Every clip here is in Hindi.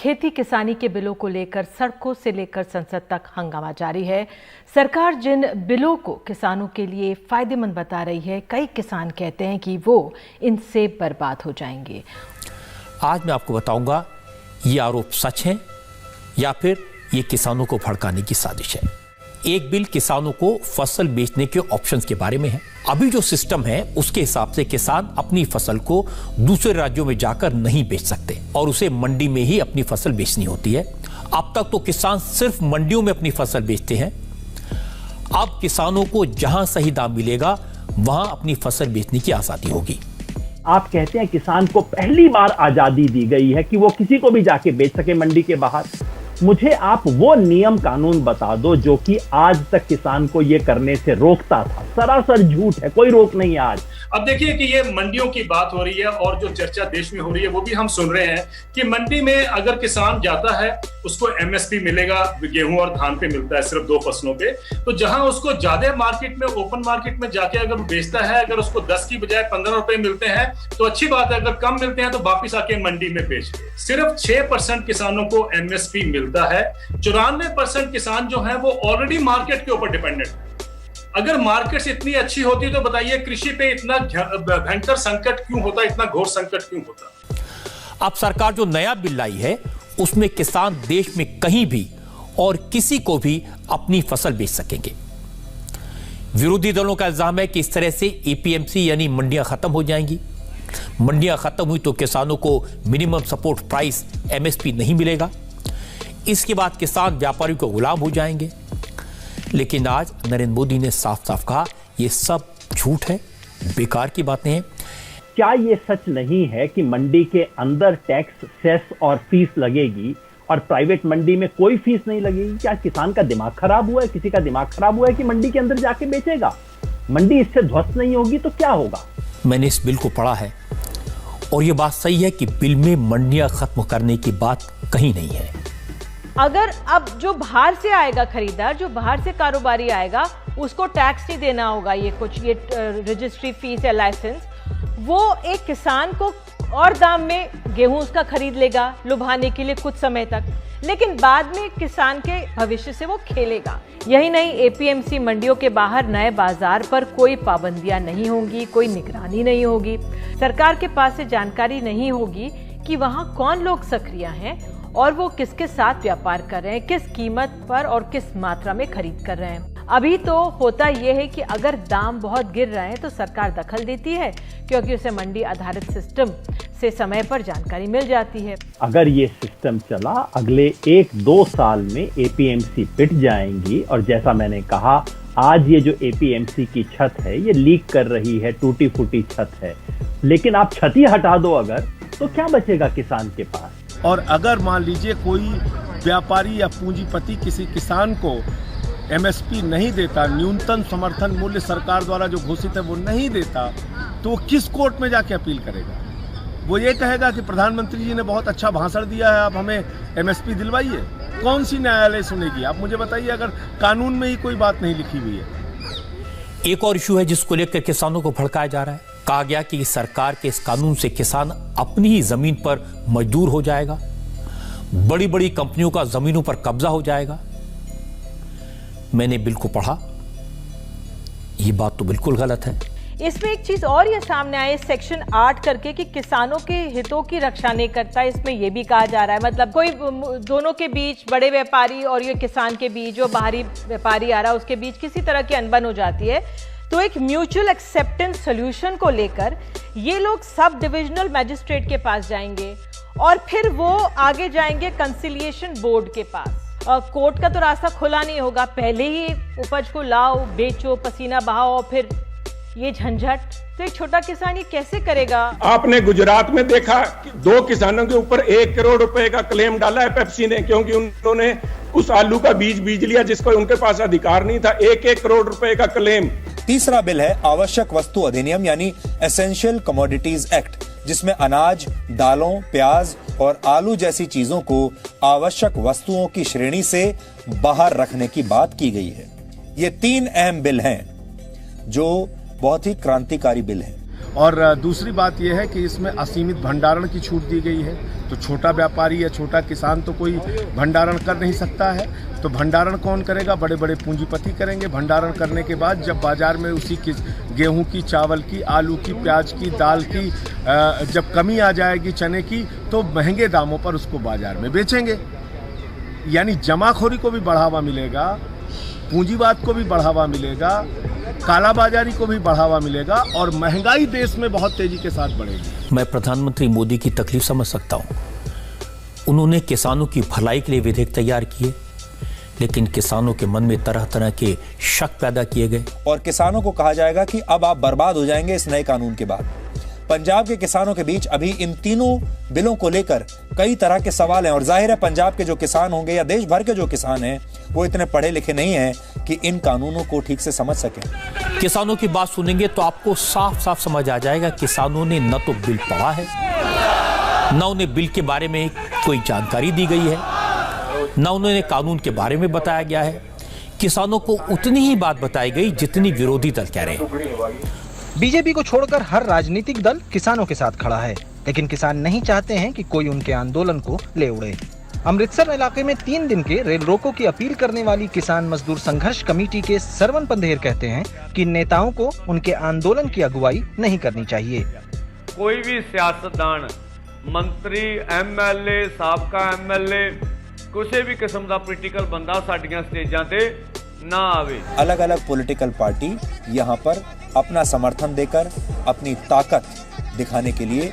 खेती किसानी के बिलों को लेकर सड़कों से लेकर संसद तक हंगामा जारी है। सरकार जिन बिलों को किसानों के लिए फायदेमंद बता रही है, कई किसान कहते हैं कि वो इनसे बर्बाद हो जाएंगे। आज मैं आपको बताऊंगा ये आरोप सच है या फिर ये किसानों को भड़काने की साजिश है। एक बिल किसानों को फसल बेचने के ऑप्शंस के बारे में है। अभी जो सिस्टम है उसके हिसाब से किसान अपनी फसल को दूसरे राज्यों में जाकर नहीं बेच सकते और उसे मंडी में ही अपनी फसल बेचनी होती है। अब तक तो किसान सिर्फ मंडियों में अपनी फसल बेचते हैं। अब किसानों को जहां सही दाम मिलेगा वहां अपनी फसल बेचने की आजादी होगी। आप कहते हैं किसान को पहली बार आजादी दी गई है कि वो किसी को भी जाके बेच सके मंडी के बाहर। मुझे आप वो नियम कानून बता दो जो कि आज तक किसान को ये करने से रोकता था। सरासर झूठ है, कोई रोक नहीं है आज। अब देखिए कि ये मंडियों की बात हो रही है और जो चर्चा देश में हो रही है वो भी हम सुन रहे हैं कि मंडी में अगर किसान जाता है उसको एमएसपी मिलेगा, गेहूं और धान पे मिलता है सिर्फ 2 फसलों पे। तो जहां उसको ज्यादा मार्केट में, ओपन मार्केट में जाके अगर बेचता है, अगर उसको 10 की बजाय 15 रुपए मिलते हैं तो अच्छी बात है। अगर कम मिलते हैं तो वापिस आके मंडी में बेच दे। सिर्फ 6% किसानों को एमएसपी मिलता है। 94% किसान जो है वो ऑलरेडी मार्केट के ऊपर डिपेंडेंट है। अगर मार्केट इतनी अच्छी होती तो बताइए कृषि पे इतना भयंकर संकट क्यों होता, इतना घोर संकट क्यों होता। अब सरकार जो नया बिल लाई है उसमें किसान देश में कहीं भी और किसी को भी अपनी फसल बेच सकेंगे। विरोधी दलों का इल्जाम है कि इस तरह से एपीएमसी यानी मंडियां खत्म हो जाएंगी। मंडियां खत्म हुई तो किसानों को मिनिमम सपोर्ट प्राइस एमएसपी नहीं मिलेगा। इसके बाद किसान व्यापारियों को गुलाम हो जाएंगे। लेकिन आज नरेंद्र मोदी ने साफ साफ कहा ये सब झूठ है, बेकार की बातें हैं। क्या ये सच नहीं है कि मंडी के अंदर टैक्स, सेस और फीस लगेगी और प्राइवेट मंडी में कोई फीस नहीं लगेगी? क्या किसान का दिमाग खराब हुआ है? किसी का दिमाग खराब हुआ है कि मंडी के अंदर जाके बेचेगा? मंडी इससे ध्वस्त नहीं होगी तो क्या होगा? मैंने इस बिल को पढ़ा है और ये बात सही है कि बिल में मंडियां खत्म करने की बात कहीं नहीं है। अगर अब जो बाहर से आएगा खरीदार, जो बाहर से कारोबारी आएगा, उसको टैक्स नहीं देना होगा, ये रजिस्ट्री फीस या लाइसेंस, वो एक किसान को और दाम में गेहूं उसका खरीद लेगा लुभाने के लिए कुछ समय तक, लेकिन बाद में किसान के भविष्य से वो खेलेगा। यही नहीं, एपीएमसी मंडियों के बाहर नए बाजार पर कोई पाबंदियां नहीं होंगी, कोई निगरानी नहीं होगी। सरकार के पास से जानकारी नहीं होगी कि वहां कौन लोग सक्रिय हैं और वो किसके साथ व्यापार कर रहे हैं, किस कीमत पर और किस मात्रा में खरीद कर रहे हैं। अभी तो होता यह है कि अगर दाम बहुत गिर रहे हैं तो सरकार दखल देती है क्योंकि उसे मंडी आधारित सिस्टम से समय पर जानकारी मिल जाती है। अगर ये सिस्टम चला, अगले 1-2 साल में एपीएमसी पिट जाएंगी। और जैसा मैंने कहा, आज ये जो एपीएमसी की छत है ये लीक कर रही है, टूटी फूटी छत है। लेकिन आप छत ही हटा दो अगर, तो क्या बचेगा किसान के पास? और अगर मान लीजिए कोई व्यापारी या पूंजीपति किसी किसान को एमएसपी नहीं देता, न्यूनतम समर्थन मूल्य सरकार द्वारा जो घोषित है वो नहीं देता, तो किस कोर्ट में जाके अपील करेगा? वो ये कहेगा कि प्रधानमंत्री जी ने बहुत अच्छा भाषण दिया है, आप हमें एमएसपी दिलवाइए। कौन सी न्यायालय सुनेगी? आप मुझे बताइए, अगर कानून में ही कोई बात नहीं लिखी हुई है। एक और इशू है जिसको लेकर किसानों को भड़काया जा रहा है। कहा गया कि सरकार के इस कानून से किसान अपनी ही जमीन पर मजदूर हो जाएगा, बड़ी बड़ी कंपनियों का जमीनों पर कब्जा हो जाएगा। मैंने बिल को पढ़ा, यह बात तो बिल्कुल गलत है। इसमें एक चीज और ये सामने आए, सेक्शन 8 करके कि किसानों के हितों की रक्षा नहीं करता। इसमें यह भी कहा जा रहा है, मतलब कोई दोनों के बीच, बड़े व्यापारी और ये किसान के बीच, जो बाहरी व्यापारी आ रहा है उसके बीच किसी तरह की अनबन हो जाती है तो एक म्यूचुअल एक्सेप्टेंस सॉल्यूशन को लेकर ये लोग सब डिविजनल मैजिस्ट्रेट के पास जाएंगे और फिर वो आगे जाएंगे कंसिलिएशन बोर्ड के पास। कोर्ट का तो रास्ता खुला नहीं होगा, पहले ही उपज को लाओ, बेचो, पसीना बहाओ और फिर ये झंझट। तो एक छोटा किसान ये कैसे करेगा? आपने गुजरात में देखा कि 2 किसानों के ऊपर 1 करोड़ रुपए का क्लेम डाला है पेप्सी ने, क्योंकि उन्होंने उस आलू का बीज लिया जिसको उनके पास अधिकार नहीं था। 1-1 करोड़ रुपए का क्लेम। तीसरा बिल है आवश्यक वस्तु अधिनियम यानी एसेंशियल कमोडिटीज एक्ट, जिसमें अनाज, दालों, प्याज और आलू जैसी चीजों को आवश्यक वस्तुओं की श्रेणी से बाहर रखने की बात की गई है। ये 3 अहम बिल हैं जो बहुत ही क्रांतिकारी बिल हैं। और दूसरी बात यह है कि इसमें असीमित भंडारण की छूट दी गई है। तो छोटा व्यापारी या छोटा किसान तो कोई भंडारण कर नहीं सकता है, तो भंडारण कौन करेगा? बड़े बड़े पूंजीपति करेंगे। भंडारण करने के बाद जब बाजार में उसी की गेहूं की, चावल की, आलू की, प्याज की, दाल की जब कमी आ जाएगी, चने की, तो महंगे दामों पर उसको बाजार में बेचेंगे। यानी जमाखोरी को भी बढ़ावा मिलेगा, पूंजीवाद को भी बढ़ावा मिलेगा, कालाबाजारी को भी बढ़ावा मिलेगा और महंगाई देश में बहुत तेजी के साथ बढ़ेगी। मैं प्रधानमंत्री मोदी की तकलीफ समझ सकता हूं। उन्होंने किसानों की भलाई के लिए विधेयक तैयार किए, लेकिन किसानों के मन में तरह तरह के शक पैदा किए गए और किसानों को कहा जाएगा कि अब आप बर्बाद हो जाएंगे इस नए कानून के बाद। पंजाब के किसानों के बीच अभी इन तीनों बिलों को लेकर कई तरह के सवाल हैं और जाहिर है पंजाब के जो किसान होंगे या देश भर के जो किसान हैं वो इतने पढ़े लिखे नहीं हैं कि इन कानूनों को ठीक से समझ सकें। किसानों की बात सुनेंगे तो आपको साफ साफ समझ आ जाएगा किसानों ने न तो बिल पढ़ा है, न उन्हें बिल के बारे में कोई जानकारी दी गई है, न उन्हें कानून के बारे में बताया गया है। किसानों को उतनी ही बात बताई गई जितनी विरोधी दल कह रहे हैं। बीजेपी को छोड़कर हर राजनीतिक दल किसानों के साथ खड़ा है, लेकिन किसान नहीं चाहते हैं कि कोई उनके आंदोलन को ले उड़े। अमृतसर इलाके में 3 दिन के रेल रोको की अपील करने वाली किसान मजदूर संघर्ष कमेटी के सरवन पंधेर कहते हैं कि नेताओं को उनके आंदोलन की अगुवाई नहीं करनी चाहिए। कोई भी सियासतदान, मंत्री, एमएलए, साबका एमएलए, किसी भी किस्म का पोलिटिकल बंदा साडियां स्टेजां ते ना आवे। अलग अलग पॉलिटिकल पार्टी यहाँ पर अपना समर्थन देकर अपनी ताकत दिखाने के लिए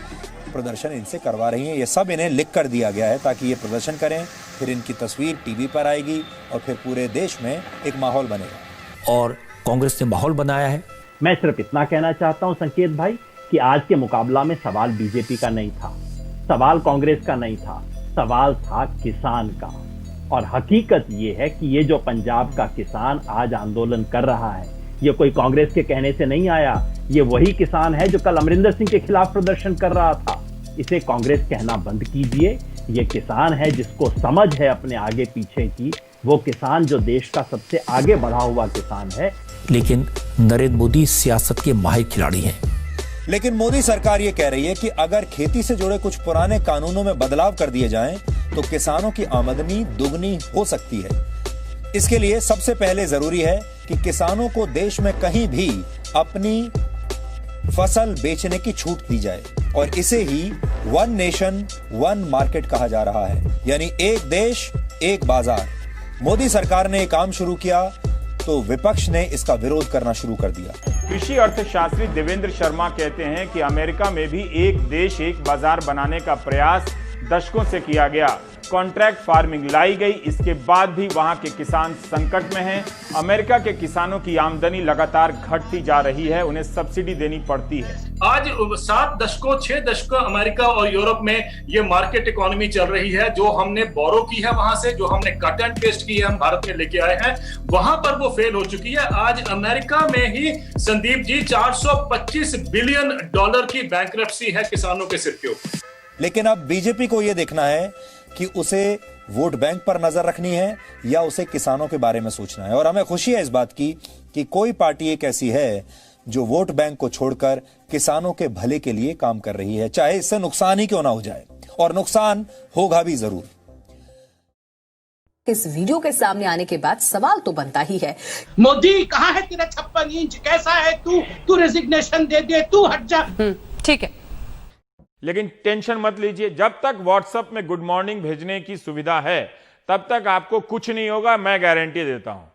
प्रदर्शन इनसे करवा रही हैं। ये सब इन्हें लिख कर दिया गया है ताकि ये प्रदर्शन करें, फिर इनकी तस्वीर टीवी पर आएगी और फिर पूरे देश में एक माहौल बनेगा। और कांग्रेस ने माहौल बनाया है। मैं सिर्फ इतना कहना चाहता हूं संकेत भाई कि आज के मुकाबला में सवाल बीजेपी का नहीं था, सवाल कांग्रेस का नहीं था, सवाल था किसान का। और हकीकत ये है कि ये जो पंजाब का किसान आज आंदोलन कर रहा है, ये कोई कांग्रेस के कहने से नहीं आया। ये वही किसान है जो कल अमरिंदर सिंह के खिलाफ प्रदर्शन कर रहा था। इसे कांग्रेस कहना बंद कीजिए। ये किसान है जिसको समझ है अपने आगे पीछे की, वो किसान जो देश का सबसे आगे बढ़ा हुआ किसान है। लेकिन नरेंद्र मोदी सियासत के माहिर खिलाड़ी हैं। लेकिन मोदी सरकार ये कह रही है कि अगर खेती से जुड़े कुछ पुराने कानूनों में बदलाव कर दिए जाएं, तो किसानों की आमदनी दुगनी हो सकती है। इसके लिए सबसे पहले जरूरी है कि किसानों को देश में कहीं भी अपनी फसल बेचने की छूट दी जाए और इसे ही वन नेशन वन मार्केट कहा जा रहा है, यानी एक देश एक बाजार। मोदी सरकार ने एक काम शुरू किया तो विपक्ष ने इसका विरोध करना शुरू कर दिया। कृषि अर्थशास्त्री देवेंद्र शर्मा कहते हैं कि अमेरिका में भी एक देश एक बाजार बनाने का प्रयास दशकों से किया गया। कॉन्ट्रैक्ट फार्मिंग लाई गई, इसके बाद भी वहां के किसान संकट में हैं। अमेरिका के किसानों की आमदनी लगातार घटती जा रही है, उन्हें सब्सिडी देनी पड़ती है। आज 7 दशकों 6 दशकों अमेरिका और यूरोप में ये मार्केट इकोनॉमी चल रही है। जो हमने बोरो की है वहां से, जो हमने कट एंड पेस्ट की है, हम भारत में लेके आए हैं, वहां पर वो फेल हो चुकी है। आज अमेरिका में ही संदीप जी $425 बिलियन की बैंकरप्सी है किसानों के सिर के ऊपर। लेकिन अब बीजेपी को यह देखना है कि उसे वोट बैंक पर नजर रखनी है या उसे किसानों के बारे में सोचना है। और हमें खुशी है इस बात की कि कोई पार्टी एक ऐसी है जो वोट बैंक को छोड़कर किसानों के भले के लिए काम कर रही है, चाहे इससे नुकसान ही क्यों ना हो जाए, और नुकसान होगा भी जरूर। इस वीडियो के सामने आने के बाद सवाल तो बनता ही है, मोदी कहाँ है तेरा 56 इंच, कैसा है तू रेजिग्नेशन दे दे, तू हट जा। ठीक है, लेकिन टेंशन मत लीजिए, जब तक व्हाट्सएप में गुड मॉर्निंग भेजने की सुविधा है तब तक आपको कुछ नहीं होगा, मैं गारंटी देता हूं।